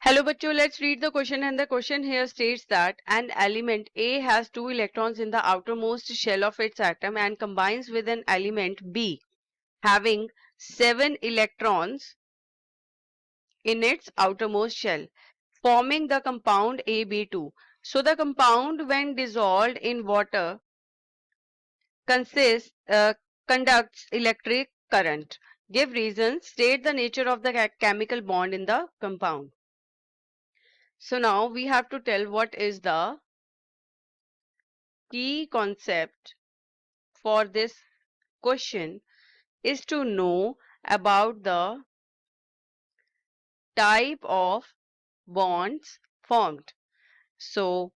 Hello bachcho, let's read the question, and the question here states that an element A has 2 electrons in the outermost shell of its atom and combines with an element B having 7 electrons in its outermost shell, forming the compound AB2. So the compound, when dissolved in water, conducts electric current. Give reasons. State the nature of the chemical bond in the compound. So now we have to tell what is the key concept for this question is to know about the type of bonds formed. So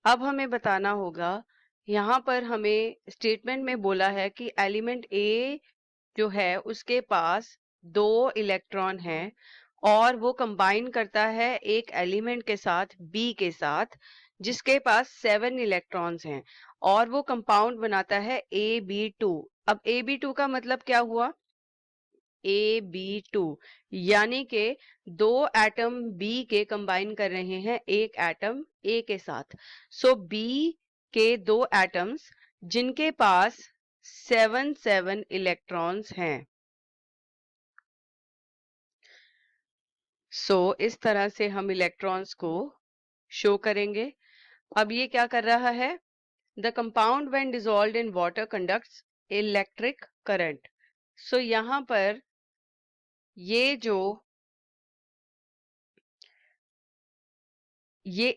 अब हमें बताना होगा, यहाँ पर हमें statement में बोला है कि एलिमेंट ए जो है उसके पास 2 इलेक्ट्रॉन हैं और वो कंबाइन करता है एक एलिमेंट के साथ बी के साथ जिसके पास 7 इलेक्ट्रॉन्स हैं और वो कंपाउंड बनाता है AB2। अब AB2 का मतलब क्या हुआ? AB2 यानी के 2 एटम B के कंबाइन कर रहे हैं एक एटम A के साथ। सो B के 2 एटम्स जिनके पास 7 इलेक्ट्रॉन्स हैं। सो इस तरह से हम इलेक्ट्रॉन्स को शो करेंगे। अब ये क्या कर रहा है? The compound when dissolved in water conducts electric current. So यहाँ पर ये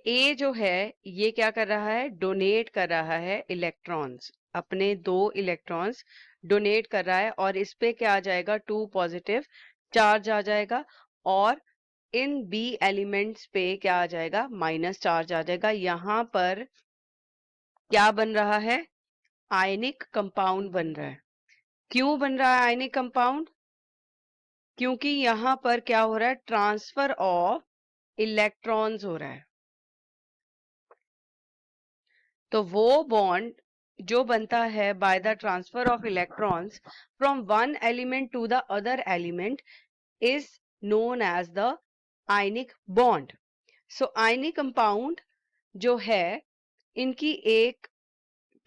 A जो है ये क्या कर रहा है? डोनेट कर रहा है इलेक्ट्रॉन्स, अपने 2 इलेक्ट्रॉन्स डोनेट कर रहा है और इस पे क्या आ जाएगा? 2 पॉजिटिव चार्ज आ जाएगा और इन B एलिमेंट्स पे क्या आ जाएगा? माइनस चार्ज आ जाएगा। यहाँ पर क्या बन रहा है? आयनिक कंपाउंड बन रहा है। क्यों बन रहा है आयनिक कंपाउंड? क्योंकि यहाँ पर क्या हो रहा है? ट्रांसफर ऑफ इलेक्ट्रॉन्स हो रहा है। तो वो बॉन्ड जो बनता है by the transfer of electrons from one element to the other element is known as the ionic bond. So ionic compound जो है इनकी एक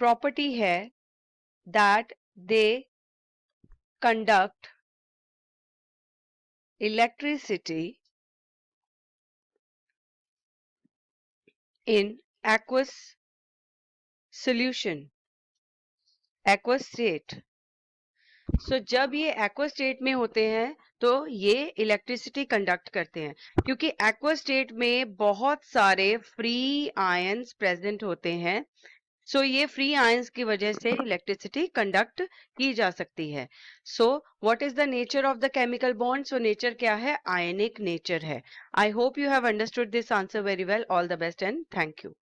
प्रॉपर्टी है that they conduct electricity in aqueous solution, aqueous state। So जब ये aqua state में होते हैं तो ये इलेक्ट्रिसिटी कंडक्ट करते हैं क्योंकि एक्वा स्टेट में बहुत सारे फ्री आयंस प्रेजेंट होते हैं। सो ये फ्री आयंस की वजह से इलेक्ट्रिसिटी कंडक्ट की जा सकती है। So what is the nature of the chemical bond? So nature क्या है? आयनिक नेचर है। I hope you have understood this answer very well. All the best and thank you.